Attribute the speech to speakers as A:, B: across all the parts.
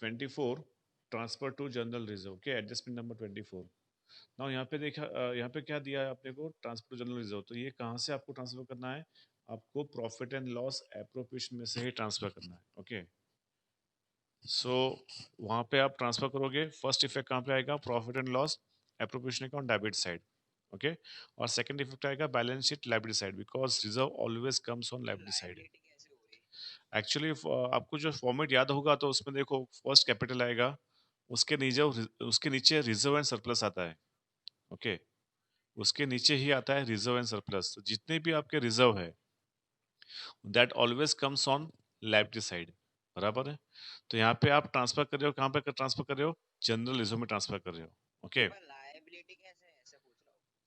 A: 24 transfer to general reserve, okay, adjustment number 24। Now यहाँ पे देखा, यहाँ पे क्या दिया है आपने को, ट्रांसफर टू जनरल रिजर्व। तो ये कहाँ से आपको ट्रांसफर करना है, आपको प्रॉफिट एंड लॉस एप्रोप्रिएशन में से ही ट्रांसफर करना है, ओके। सो वहाँ पे आप ट्रांसफर करोगे, फर्स्ट इफेक्ट कहाँ पे आएगा, profit and loss appropriation account debit side, okay. और सेकंड इफेक्ट आएगा balance sheet liability side, because reserve always comes on liability side. Actually आपको जो फॉर्मेट याद होगा तो उसमें देखो फर्स्ट कैपिटल आएगा, उसके नीचे रिजर्व एंड सरप्लस आता है, ओके। उसके नीचे ही आता है रिजर्व एंड सरप्लस। तो जितने भी आपके रिजर्व है that always comes on liability side, बराबर है। तो यहाँ पे आप ट्रांसफर कर रहे हो, कहाँ पे ट्रांसफर कर रहे हो, जनरल रिजर्व में ट्रांसफर कर रहे हो, ओके।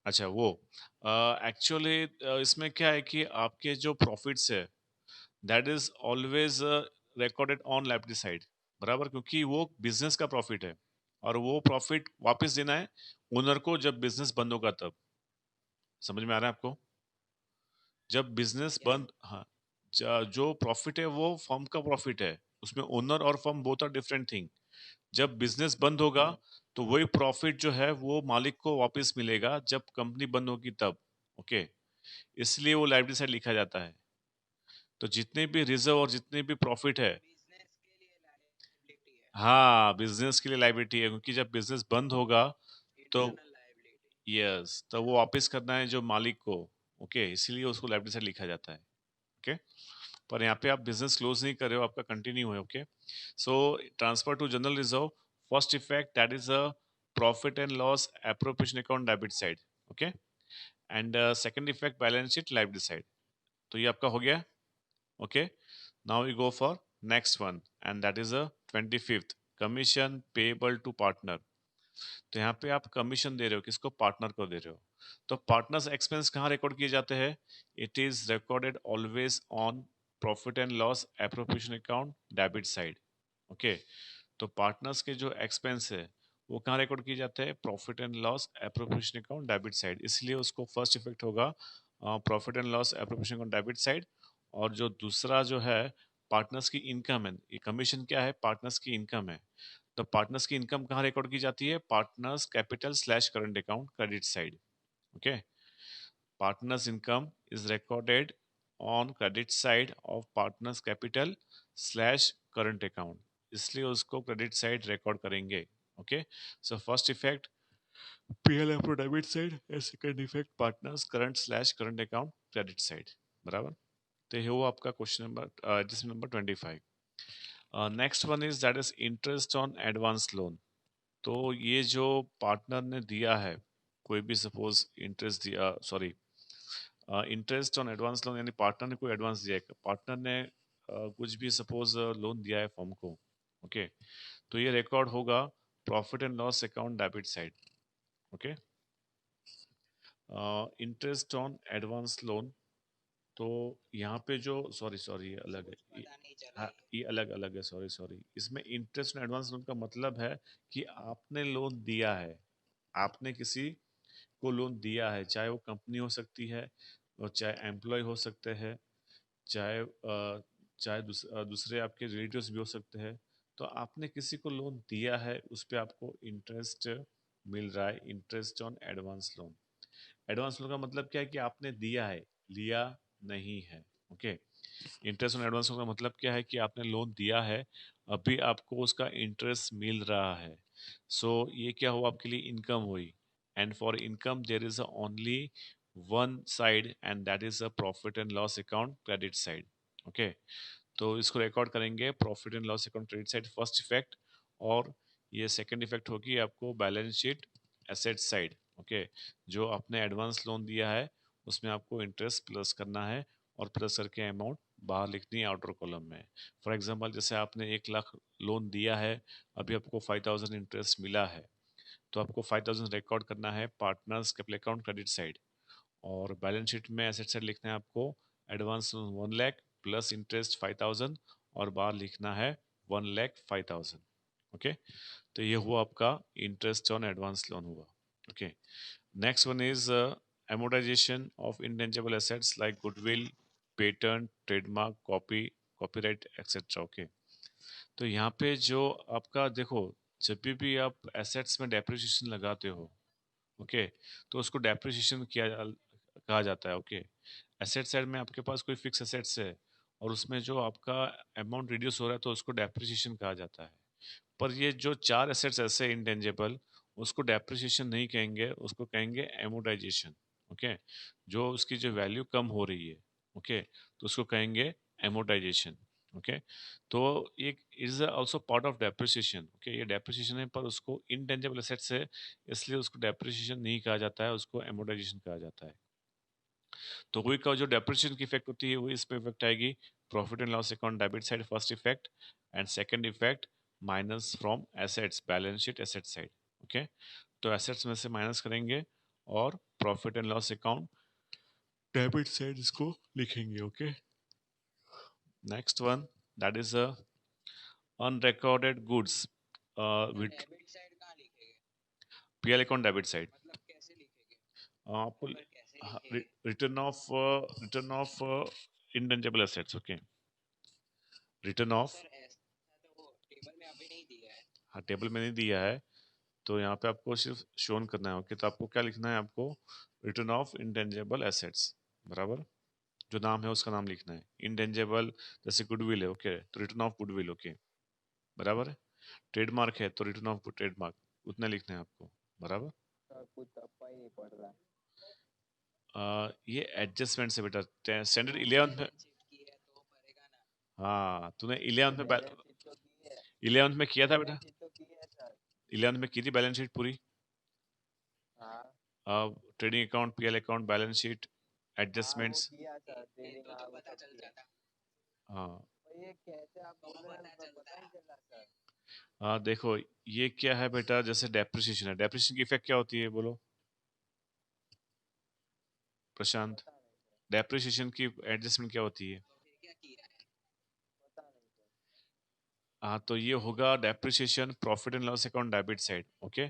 A: अच्छा, वो एक्चुअली इसमें क्या है कि आपके जो प्रॉफिट्स है that is always recorded on liability side, बराबर, क्योंकि वो बिजनेस का प्रॉफिट है और वो प्रॉफिट वापस देना है ओनर को जब बिजनेस बंद होगा तब। समझ में आ रहा है आपको, जब बिजनेस बंद, हाँ, जो प्रॉफिट है वो फर्म का प्रॉफिट है, उसमें ओनर और firm both are different thing. जब बिजनेस बंद होगा तो वही प्रॉफिट जो है वो मालिक को वापस मिलेगा जब कंपनी बंद होगी तब, ओके। इसलिए वो लायबिलिटी साइड लिखा जाता है। तो जितने भी रिजर्व और जितने भी प्रॉफिट है, हाँ, बिजनेस के लिए लायबिलिटी है, क्योंकि जब बिजनेस बंद होगा तो यस, तो वो वापस करना है जो मालिक को, ओके, इसीलिए उसको लायबिलिटी साइड लिखा जाता है, ओके। पर यहाँ पे आप बिजनेस क्लोज नहीं कर रहे हो, आपका कंटिन्यू है, okay. So transfer to general reserve, first effect that is a profit and loss appropriation account debit side, okay. And second effect balance sheet liability side. तो ये आपका हो गया, okay. Now we go for next one and that is a 25th, commission payable to partner. तो यहाँ पे आप commission दे रहे हो, किसको, पार्टनर को दे रहे हो। तो पार्टनर्स एक्सपेंस कहाँ रिकॉर्ड किए जाते हैं, it is recorded always on profit and loss appropriation account debit side, okay. तो पार्टनर्स के जो एक्सपेंस है वो कहाँ रिकॉर्ड किए जाते हैं, profit and loss appropriation account debit side, इसलिए उसको फर्स्ट इफेक्ट होगा profit and loss appropriation account debit side. और जो दूसरा जो है पार्टनर्स की इनकम है, ये कमीशन क्या है, पार्टनर्स की इनकम है। तो पार्टनर्स की इनकम कहाँ रिकॉर्ड की जाती है, partners capital slash current account credit side, okay. Partners income is recorded on credit side of partners capital slash current account, इसलिए उसको क्रेडिट साइड रिकॉर्ड करेंगे, okay. So first effect PL F debit side and second effect partners current slash current account credit side, बराबर। तो ये हुआ आपका question number जिसमें number 25। Next one is that is interest on advance loan. तो ये जो पार्टनर ने दिया है, कोई भी सपोज इंटरेस्ट दिया, sorry, interest on advance loan, यानी पार्टनर ने कोई एडवांस दिया है, पार्टनर ने कुछ भी सपोज लोन दिया है फर्म को, ओके। तो ये रिकॉर्ड होगा profit and loss account debit side, okay. Interest on advance loan, तो यहाँ पे जो, सॉरी सॉरी, ये अलग है, हाँ, ये अलग अलग है, सॉरी सॉरी। इसमें इंटरेस्ट ऑन एडवांस लोन का मतलब है कि आपने लोन दिया है, आपने किसी को लोन दिया है, चाहे वो कंपनी हो सकती है और चाहे एम्प्लॉय हो सकते हैं, चाहे दूसरे आपके रिलेटिव्स भी हो सकते हैं। तो आपने किसी को लोन दिया है, उस पे आपको इंटरेस्ट मिल रहा है, interest on advance loan. Advance loan का मतलब क्या है कि आपने दिया है, लिया नहीं है, okay. Interest on advance loan का मतलब क्या है कि आपने लोन दिया है, अभी आपको उसका इंटरेस्ट मिल रहा है। सो ये क्या हुआ आपके लिए, इनकम हुई। And for income there is only one side and that is a profit and loss account credit side, okay. तो इसको रिकॉर्ड करेंगे profit and loss account credit side first effect, और ये सेकंड इफेक्ट होगी आपको balance sheet asset side, okay. जो आपने advance loan दिया है उसमें आपको इंटरेस्ट प्लस करना है और प्लस करके अमाउंट बाहर लिखनी है आउटर कॉलम में। फॉर एग्जांपल जैसे आपने 1 लाख लोन दिया है, अभी आपको 5,000 इंटरेस्ट मिला है, तो आपको 5,000 रिकॉर्ड करना है partners capital account credit side, और बैलेंस शीट में एसेट साइड लिखना है आपको एडवांस 1 लाख प्लस इंटरेस्ट 5,000, और बाहर लिखना है 1,05,000, ओके। तो ये हुआ आपका इंटरेस्ट ऑन एडवांस लोन हुआ, okay. Next one is amortization of intangible assets like goodwill, patent, trademark, copyright, etc. Okay. तो यहाँ पे जो आपका देखो, जब भी आप एसेट्स में डेप्रिसिएशन लगाते हो, ओके, तो उसको डेप्रिसिएशन कहा जाता है। ओके, एसेट साइड में आपके पास कोई फिक्स एसेट्स है और उसमें जो आपका अमाउंट रिड्यूस हो रहा है तो उसको डेप्रिसिएशन कहा जाता है। पर ये जो चार एसेट्स ऐसे इंटेंजिबल, उसको डेप्रिसिएशन नहीं कहेंगे, उसको कहेंगे एमोटाइजेशन। ओके, जो उसकी जो वैल्यू कम हो रही है, ओके, तो उसको कहेंगे एमोटाइजेशन। ओके, तो एक is also part of depreciation. Okay, ये डेप्रिसिएशन है पर उसको इंटेंजिबल एसेट्स है, इसलिए उसको डेप्रिसिएशन नहीं कहा जाता है, उसको एमोटाइजेशन कहा जाता है। तो हुई का जो डेप्रिसिएशन की इफेक्ट होती है वो इस पे इफेक्ट आएगी, profit and loss account debit side first effect, and second effect minus from assets balance sheet asset side. Okay, तो एसेट्स में से माइनस करेंगे और profit and loss account debit side इसको लिखेंगे। Okay, next one, that is a unrecorded goods with PL account debit side. आपको return of intangible assets. Okay, return of, हाँ table में नहीं दिया है, तो यहाँ पे आपको सिर्फ शोन करना है। ओके, तो आपको क्या लिखना है, आपको रिटर्न ऑफ इंटेंजिबल एसेट्स बराबर, जो नाम है उसका नाम लिखना है। इंटेंजिबल जैसे गुडविल है, ओके, तो रिटर्न ऑफ गुडविल। ओके, बराबर है। ट्रेडमार्क है तो रिटर्न ऑफ ट्रेडमार्क, उतना लिखना है आपको, बराबर। ये एडजस्टमेंट से बेटा, स्टैंडर्ड 11th में, हाँ तूने 11th में किया था बेटा, 11th में की थी बैलेंस शीट पूरी, trading account, PL account, balance sheet, adjustments. हाँ हाँ, देखो ये क्या है बेटा, जैसे डेप्रिसिएशन है, डेप्रिसिएशन की इफेक्ट क्या होती है बोलो प्रशांत, डेप्रिसिएशन की एडजस्टमेंट क्या होती है? हाँ, तो ये होगा depreciation profit and loss account debit side. Okay,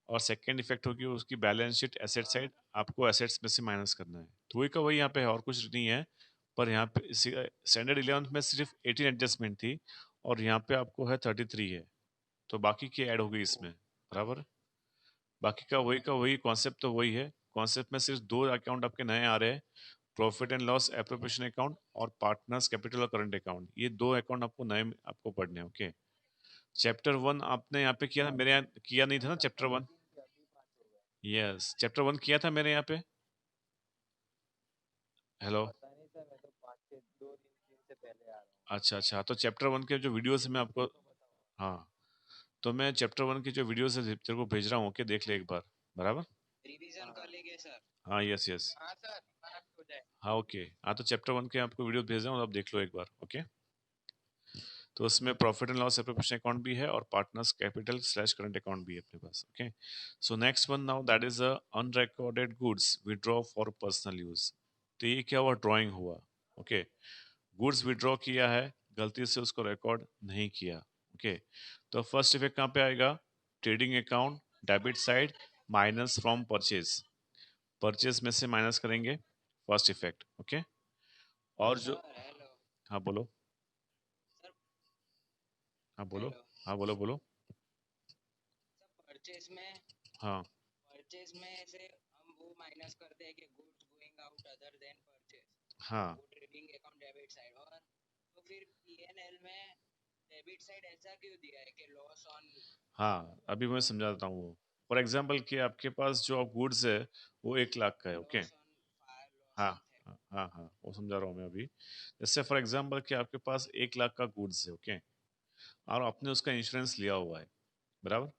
A: और सेकंड इफेक्ट होगी उसकी बैलेंस शीट एसेट साइड, आपको एसेट्स में से माइनस करना है। तो वही का वही यहाँ पे है, और कुछ नहीं है। पर यहाँ पे स्टैंडर्ड 11th में सिर्फ 18 एडजस्टमेंट थी और यहाँ पे आपको है 33 है, तो बाकी की ऐड हो गई इसमें, बराबर। बाकी का वही कॉन्सेप्ट, तो वही है। कॉन्सेप्ट में सिर्फ दो अकाउंट आपके नए आ रहे हैं, profit and loss appropriation account और पार्टनर्स कैपिटल और करंट अकाउंट, ये दो अकाउंट आपको नए आपको पढ़ने हैं। ओके, चैप्टर 1 आपने यहाँ पे किया था, मेरे यहाँ किया नहीं था ना चैप्टर 1? यस, चैप्टर 1 किया था मेरे यहाँ पे। हेलो, अच्छा अच्छा, तो चैप्टर 1 के जो वीडियोस मैं आपको, हाँ, तो मैं चैप्टर 1 की जो वीडियोस है तेरे को भेज रहा हूँ, ओके, देख ले एक बार, बराबर। हाँ यस यस, हाँ ओके, हाँ तो चैप्टर 1 के आपको वीडियो भेज रहा हूँ, आप देख लो एक बार। ओके, तो उसमें profit and loss appropriation account भी है और partners capital slash current account भी है अपने पास। Okay, so next one now, that is unrecorded goods withdraw for personal use. तो ये क्या हुआ, ड्राइंग हुआ। ओके, गुड्स विड्रॉ किया है, गलती से उसको रिकॉर्ड नहीं किया। ओके, तो फर्स्ट इफेक्ट कहाँ पे आएगा, trading account debit side minus from purchase, purchase में से माइनस करेंगे, फर्स्ट इफेक्ट। ओके, और जो, हाँ बोलो, हाँ बोलो, हाँ बोलो बोलो, हाँ हाँ हाँ, अभी मैं समझाता हूँ वो। फॉर एग्जाम्पल कि आपके पास जो गुड्स है वो 1 लाख का है। ओके, हाँ हाँ हाँ हाँ, वो समझा रहा हूँ मैं अभी। जैसे फॉर एग्जाम्पल कि आपके पास 1 लाख का गुड्स है, ओके, और आपने उसका इंश्योरेंस लिया हुआ है, बराबर।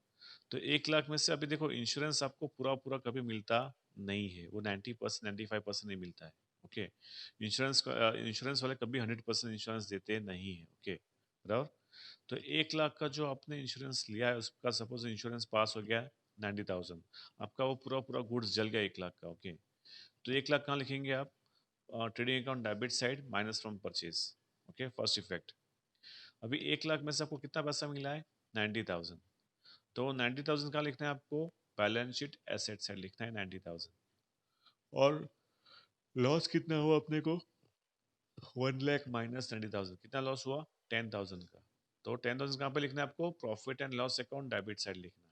A: तो 1 लाख में से अभी देखो, इंश्योरेंस आपको पूरा पूरा कभी मिलता नहीं है, वो 90% 95% नहीं मिलता है। ओके, इंश्योरेंस वाले कभी 100% इंश्योरेंस देते नहीं है। ओके, बराबर। तो 1 लाख का जो आपने इंश्योरेंस लिया है, उसका सपोज इंश्योरेंस पास हो गया 90,000, आपका वो पूरा पूरा गुड्स जल गया 1 लाख का। ओके, तो 1 लाख कहाँ लिखेंगे आप, trading account debit side minus from purchase. Okay, first effect. अभी 1 लाख में से आपको कितना पैसा मिला है, 90,000, तो 90,000 कहाँ लिखना है आपको, बैलेंस शीट एसेट साइड लिखना है 90,000। और लॉस कितना हुआ अपने को, 1 लाख माइनस 90,000, कितना लॉस हुआ, 10,000 का। तो 10,000 कहाँ पे लिखना है आपको? Profit and loss account debit side लिखना है।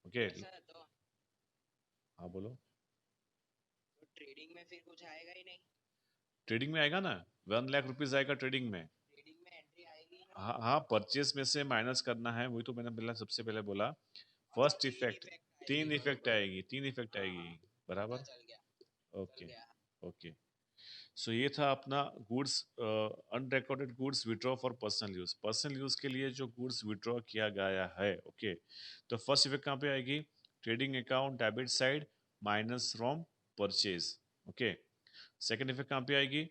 A: ओके हाँ बोलो। ट्रेडिंग में आएगा ना, 1 लाख रुपीज आएगा ट्रेडिंग में। हाँ हाँ, परचेस में से माइनस करना है, वही तो मैंने पहले सबसे पहले बोला। फर्स्ट इफेक्ट, तीन इफेक्ट आएगी, तीन इफेक्ट आएगी। बराबर। Okay okay. सो ये था अपना goods, unrecorded goods withdraw for personal use. Personal use के लिए जो गुड्स विड्रॉ किया गया है, ओके। तो फर्स्ट इफेक्ट कहाँ पे आएगी? Trading account debit side minus from purchase. Okay. Second effect कहाँ पे आएगी?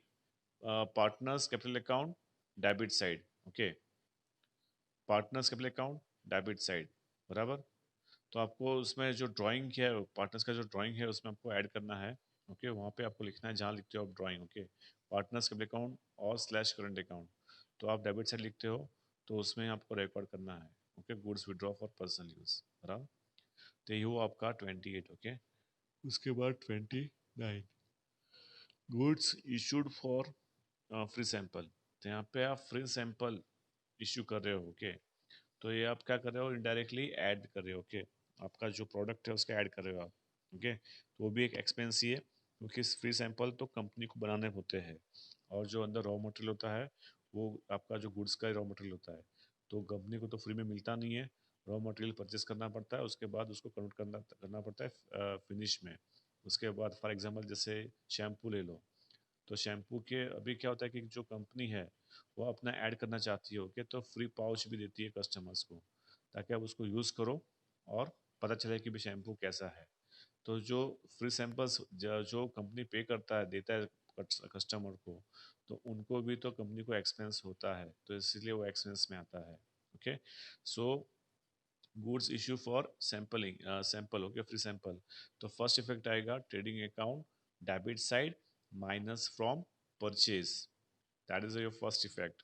A: Partners capital account debit side. Okay, partners capital account debit side. बराबर। तो आपको उसमें जो ड्राइंग है, पार्टनर्स का जो ड्राइंग है उसमें आपको ऐड करना है। ओके, वहाँ पे आपको लिखना है जहाँ लिखते हो आप drawing. Okay, partners capital account और स्लैश करंट अकाउंट। तो आप डेबिट साइड लिखते हो तो उसमें आपको रिकॉर्ड करना है। Okay, goods withdraw for personal use. बराबर। तो ये हुआ आपका 28। ओके, उसके बाद 29, goods issued for free sample. तो यहाँ पे आप फ्री सैंपल इशू कर रहे हो। ओके, तो ये आप क्या कर रहे हो? इनडायरेक्टली ऐड कर रहे हो। ओके, आपका जो प्रोडक्ट है उसका ऐड कर रहे हो आप। ओके, तो वो भी एक एक्सपेंस ही है, क्योंकि फ्री सैंपल तो कंपनी को बनाने होते हैं, और जो अंदर रॉ मटेरियल होता है वो आपका जो गुड्स का रॉ मटेरियल होता है, तो कंपनी को तो फ्री में मिलता नहीं है। रॉ मटेरियल परचेस करना पड़ता है, उसके बाद उसको कन्वर्ट करना करना पड़ता है फिनिश में। उसके बाद फॉर एग्जांपल जैसे शैम्पू ले लो, तो शैम्पू के अभी क्या होता है कि जो कंपनी है वो अपना ऐड करना चाहती है। ओके, तो फ्री पाउच भी देती है कस्टमर्स को, ताकि आप उसको यूज़ करो और पता चले कि भी शैम्पू कैसा है। तो जो फ्री सैंपल्स जो कंपनी पे करता है, देता है कस्टमर को, तो उनको भी तो कंपनी को एक्सपेंस होता है, तो इसलिए वो एक्सपेंस में आता है। Okay, so goods issue for sampling sample. Okay, free sample. तो फर्स्ट इफेक्ट आएगा trading account debit side minus from purchase, that is your first effect.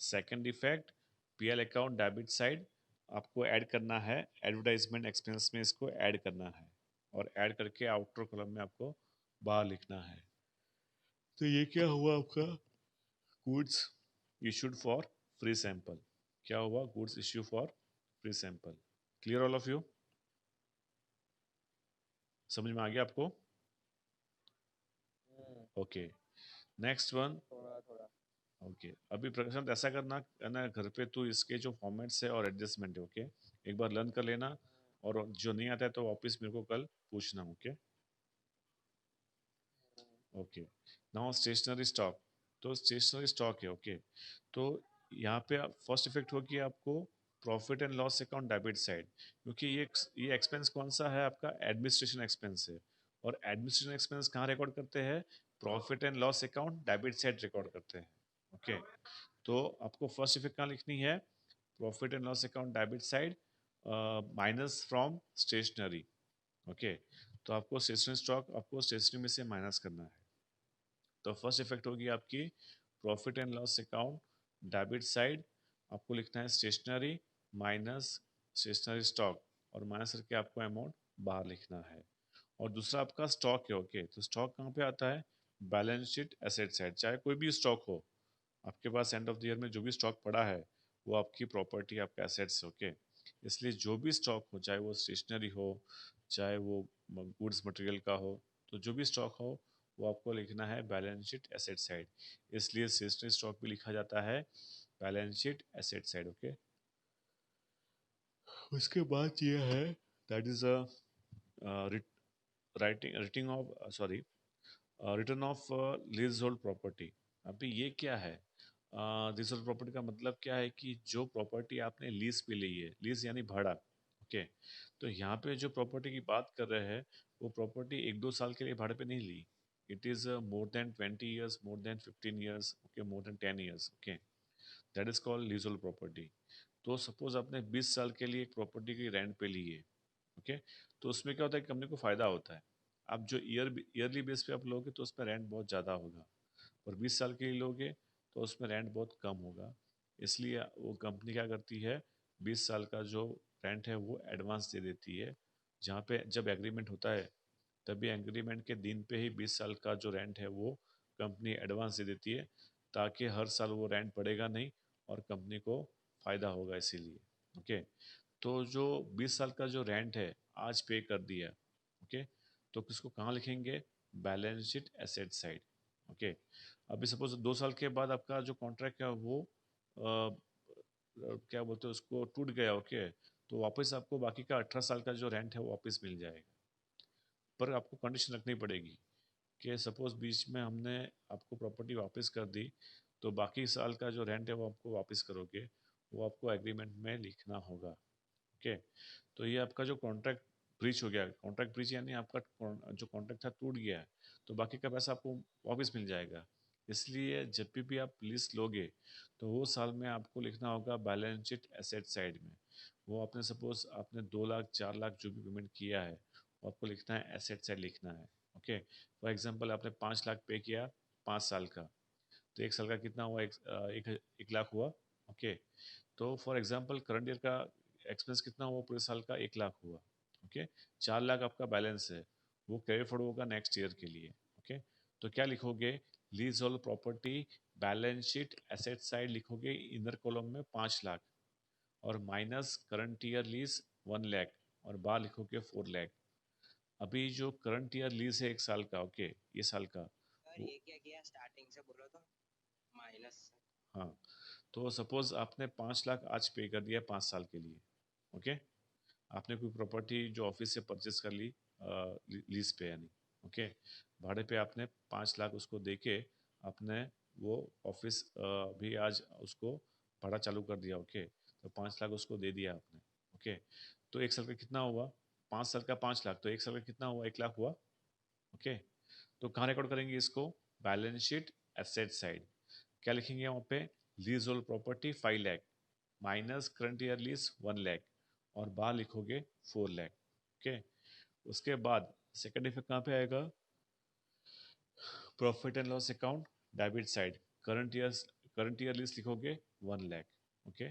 A: Second effect, PL account debit side आपको add करना है, advertisement expense में इसको add करना है, और ऐड करके आउटर कॉलम में आपको बाहर लिखना है। तो ये क्या हुआ आपका? Goods issued for free sample. क्या हुआ? Goods issue for free sample. Clear all of you? समझ में आ गया आपको? Okay, next one. ओके, अभी प्रकाश ऐसा करना है ना, घर पे तू इसके जो फॉर्मेट्स है और एडजस्टमेंट है, ओके, एक बार लर्न कर लेना, और जो नहीं आता है तो वापस मेरे को कल पूछना। Okay okay. Now stationery stock. तो स्टेशनरी स्टॉक है। ओके, तो यहाँ पे फर्स्ट इफेक्ट होगी आपको profit and loss account debit side, क्योंकि ये एक्सपेंस कौन सा है? आपका एडमिनिस्ट्रेशन एक्सपेंस है, और एडमिनिस्ट्रेशन एक्सपेंस कहाँ रिकॉर्ड करते हैं? Profit and loss account debit side record करते हैं। ओके, तो आपको फर्स्ट इफेक्ट कहाँ लिखनी है? Profit and loss account debit side minus from stationery. Okay, तो आपको स्टेशनरी स्टॉक आपको स्टेशनरी में से माइनस करना है। तो फर्स्ट इफेक्ट होगी आपकी profit and loss account debit side, आपको लिखना है स्टेशनरी माइनस स्टेशनरी स्टॉक, और माइनस करके आपको अमाउंट बाहर लिखना है। और दूसरा आपका स्टॉक है। ओके, तो स्टॉक कहाँ पे आता है? Balance sheet asset side. चाहे कोई भी स्टॉक हो आपके पास, एंड ऑफ द ईयर में जो भी स्टॉक पड़ा है वो आपकी प्रॉपर्टी, आपका एसेट्स। ओके, इसलिए जो भी स्टॉक हो, चाहे वो स्टेशनरी हो, चाहे वो गुड्स मटेरियल का हो, तो जो भी स्टॉक हो वो आपको लिखना है बैलेंस शीट एसेट साइड। इसलिए स्टेशनरी स्टॉक भी लिखा जाता है balance sheet asset side. Okay, उसके बाद ये है that is a writing written of sorry return of lease hold property. अभी ये क्या है? लीज होल्ड प्रॉपर्टी का मतलब क्या है कि जो प्रॉपर्टी आपने लीज पे ली है, लीज यानी भाड़ा। ओके, तो यहाँ पे जो प्रॉपर्टी की बात कर रहे हैं वो प्रॉपर्टी 1-2 साल के लिए भाड़े पे नहीं ली। It is more than 20 years, more than 15 years, okay, more than 10 years. Okay, that is called leasehold property. तो सपोज आपने 20 साल के लिए एक प्रॉपर्टी की रेंट पे ली है। ओके, तो उसमें क्या होता है कि कंपनी को फ़ायदा होता है। आप जो ईयरली बेस पे आप लोगे तो उसमें रेंट बहुत ज़्यादा होगा, और 20 साल के लिए लोगे तो उसमें रेंट बहुत कम होगा। इसलिए वो कंपनी क्या करती है, 20 साल का जो रेंट है वो एडवांस दे देती है। जहाँ पे जब एग्रीमेंट होता है तभी एग्रीमेंट के दिन पे ही 20 साल का जो रेंट है वो कंपनी एडवांस दे देती है, ताकि हर साल वो रेंट बढ़ेगा नहीं, और कंपनी को फ़ायदा होगा इसीलिए। ओके, तो जो 20 साल का जो रेंट है आज पे कर दिया, ओके, तो किसको कहाँ लिखेंगे? Balance sheet asset side. Okay, अभी सपोज 2 साल के बाद आपका जो कॉन्ट्रैक्ट है वो क्या बोलते हैं उसको, टूट गया। ओके, तो वापस आपको बाकी का 18 साल का जो रेंट है वो वापस मिल जाएगा। पर आपको कंडीशन रखनी पड़ेगी कि सपोज बीच में हमने आपको प्रॉपर्टी वापस कर दी, तो बाकी साल का जो रेंट है वो आपको वापस करोगे, वो आपको एग्रीमेंट में लिखना होगा। ओके, तो ये आपका जो कॉन्ट्रैक्ट ब्रीच हो गया, कॉन्ट्रैक्ट ब्रीच यानी आपका जो कॉन्ट्रैक्ट था टूट गया है, तो बाकी का पैसा आपको वापस मिल जाएगा। इसलिए जब भी आप लीज लोगे तो वो साल में आपको लिखना होगा बैलेंस शीट एसेट साइड में। वो आपने सपोज आपने 2 लाख 4 लाख जो भी पेमेंट किया है वो आपको लिखना है, एसेट साइड लिखना है। ओके, फॉर एग्जांपल आपने 5 लाख पे किया 5 साल का, तो 1 साल का कितना हुआ? 1 लाख हुआ। ओके, तो फॉर एग्जांपल करंट ईयर का एक्सपेंस कितना हुआ? पूरे साल का 1 लाख हुआ। ओके, 4 लाख आपका बैलेंस है, वो कैरी फॉरवर्ड होगा नेक्स्ट ईयर के लिए। ओके, तो क्या लिखोगे? Lease hold property balance sheet asset side लिखोगे इनर कॉलम में 5 लाख, और minus current year lease 1 lakh, और बाहर लिखोगे 4 लाख। अभी जो करंट ईयर लीज है 1 साल का, ओके, ये साल का ये क्या किया स्टार्टिंग से बोलो तो माइनस। हाँ, तो सपोज आपने 5 लाख आज पे कर दिया 5 साल के लिए। ओके, आपने कोई प्रॉपर्टी जो ऑफिस से परचेस कर ली लीज पे यानी। ओके, भाड़े पे आपने 5 लाख उसको दे के आपने वो ऑफिस भी आज उसको भाड़ा चालू कर दिया। ओके, तो 5 लाख उसको दे दिया आपने। ओके, तो 1 साल का कितना हुआ? 5 साल का 5 लाख, तो 1 साल का कितना हुआ? 1 लाख हुआ। ओके, तो कहाँ रिकॉर्ड करेंगे इसको? Balance sheet asset side. क्या लिखेंगे वहाँ पे? Lease hold property 5 lakh minus current year lease 1 lakh, और बाहर लिखोगे 4 लाख। ओके, उसके बाद सेकंड इफेक्ट कहाँ पे आएगा? Profit and loss account debit side, current year lease लिखोगे 1 लाख। ओके,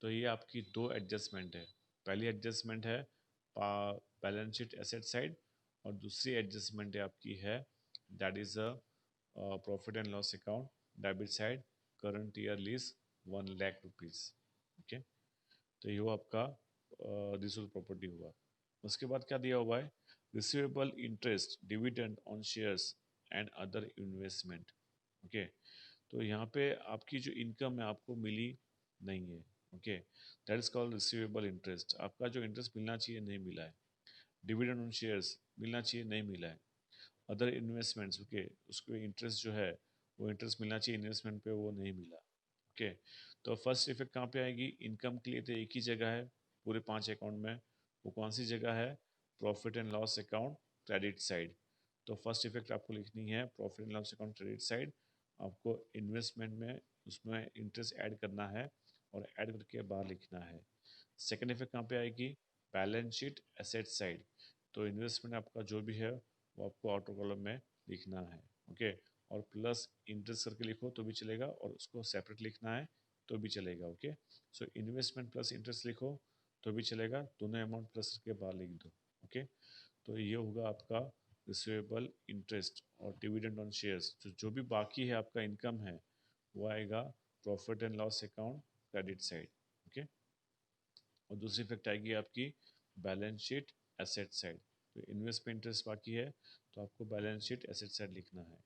A: तो ये आपकी दो एडजस्टमेंट है। पहली एडजस्टमेंट है बैलेंस शीट एसेट साइड, और दूसरी एडजस्टमेंट है आपकी है that is a profit and loss account debit side, current year lease 1 lakh rupees. Okay, तो ये हुआ आपका लीजहोल्ड प्रॉपर्टी हुआ। उसके बाद क्या दिया हुआ है? Receivable interest dividend on shares and other investment. Okay, तो यहाँ पे आपकी जो इनकम है आपको मिली नहीं है। Okay, that is called receivable interest. आपका जो इंटरेस्ट मिलना चाहिए नहीं मिला है। डिविडेंड ऑन शेयर्स मिलना चाहिए नहीं मिला है। अदर इन्वेस्टमेंट्स, ओके, उसको इंटरेस्ट जो है वो इंटरेस्ट मिलना चाहिए इन्वेस्टमेंट पे, वो नहीं मिला। ओके, तो फर्स्ट इफेक्ट कहाँ पे आएगी? इनकम के लिए तो एक ही जगह है पूरे 5 अकाउंट में, वो कौन सी जगह है? Profit and loss account credit side. तो फर्स्ट इफेक्ट आपको लिखनी है profit and loss account credit side. आपको इन्वेस्टमेंट में उसमें इंटरेस्ट ऐड करना है और ऐड करके बाहर लिखना है। सेकेंड इफेक्ट कहाँ पे आएगी? Balance sheet asset side. तो इन्वेस्टमेंट आपका जो भी है वो आपको आउटर कॉलम में लिखना है। ओके, और प्लस इंटरेस्ट करके लिखो तो भी चलेगा, और उसको सेपरेट लिखना है तो भी चलेगा। Okay, so investment plus interest लिखो तो भी चलेगा, दोनों अमाउंट प्लस करके बाहर लिख दो। ओके, तो ये होगा आपका रिसीवेबल इंटरेस्ट और डिविडेंड ऑन शेयर्स। तो जो भी बाकी है आपका इनकम है वो आएगा profit and loss account credit side. Okay, और दूसरी इफेक्ट आएगी आपकी बैलेंस शीट एसेट साइड। तो इन्वेस्टमेंट इंटरेस्ट बाकी है तो आपको बैलेंस शीट एसेट साइड लिखना है।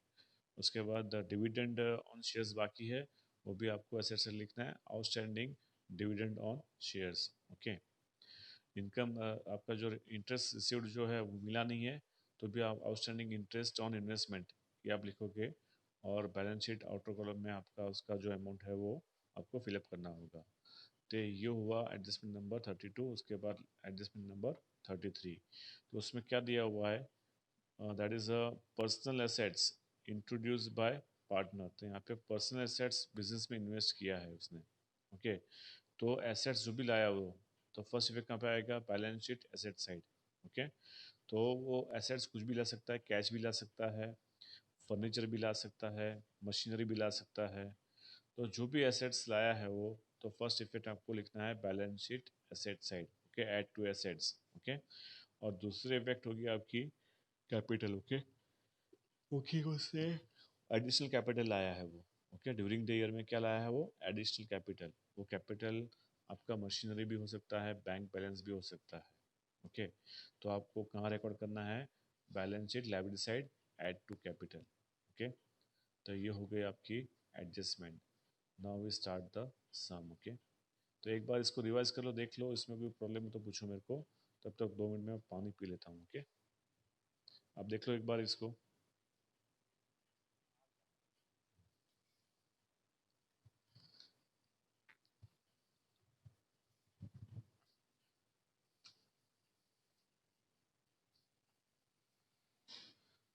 A: उसके बाद डिविडेंड ऑन शेयर्स बाकी है, वो भी आपको एसेट साइड लिखना है। Outstanding dividend on shares. Okay, income आपका जो इंटरेस्ट रिसीव्ड जो है वो मिला नहीं है, तो भी आप आउटस्टैंडिंग इंटरेस्ट ऑन इन्वेस्टमेंट ये आप लिखोगे, और बैलेंस शीट आउटर कॉलम में आपका उसका जो अमाउंट है वो आपको फिलअप करना होगा। तो ये हुआ एडजस्टमेंट नंबर 32। उसके बाद एडजस्टमेंट नंबर 33, तो उसमें क्या दिया हुआ है? That is a personal assets introduce by partner. तो यहाँ पे पर्सनल एसेट्स बिजनेस में इन्वेस्ट किया है उसने। ओके, तो एसेट्स जो भी लाया वो, तो फर्स्ट इफेक्ट कहाँ पे आएगा? Balance sheet asset side. Okay, तो वो एसेट्स कुछ भी ला सकता है, कैश भी ला सकता है, फर्नीचर भी ला सकता है, मशीनरी भी ला सकता है। तो जो भी एसेट्स लाया है वो, तो फर्स्ट इफेक्ट आपको लिखना है balance sheet asset side. Okay, add to assets. Okay, और दूसरी इफेक्ट होगी आपकी कैपिटल। ओके, क्योंकि उससे एडिशनल कैपिटल लाया है वो। ओके। ड्यूरिंग द ईयर में क्या लाया है वो, एडिशनल कैपिटल। वो कैपिटल आपका मशीनरी भी हो सकता है, बैंक बैलेंस भी हो सकता है। ओके, तो आपको कहाँ रिकॉर्ड करना है, balance sheet liability side, add to capital. Okay, तो ये हो गई आपकी adjustment. Now we start the sum. Okay, तो एक बार इसको रिवाइज कर लो, देख लो, इसमें कोई प्रॉब्लम है तो पूछो मेरे को। तब तक 2 मिनट में पानी पी लेता हूँ। ओके, आप देख लो एक बार इसको।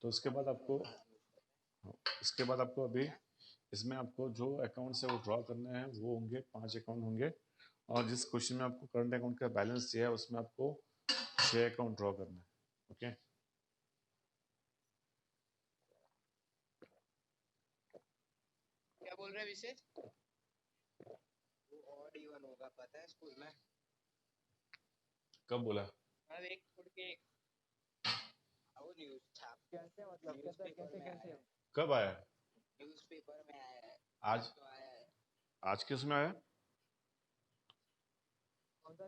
A: तो उसके बाद आपको, इसके बाद आपको अभी इसमें आपको जो अकाउंट है वो ड्रॉ करने हैं, वो होंगे 5 अकाउंट होंगे। और जिस क्वेश्चन में आपको करंट अकाउंट का बैलेंस चाहिए उसमें आपको 6 अकाउंट ड्रॉ करना है। ओके,
B: क्या बोल रहे हैं विशेष? वो ऑड इवन होगा पता है स्कूल में।
A: कब बोला?
B: मतलब एक छोड़ के वो न्यूज़ छाप कैसे, मतलब कैसे कैसे कैसे
A: कब आया?
B: न्यूज़पेपर में आया है।
A: आज?
B: तो आया है।
A: आज किस में आया?
B: कौन सा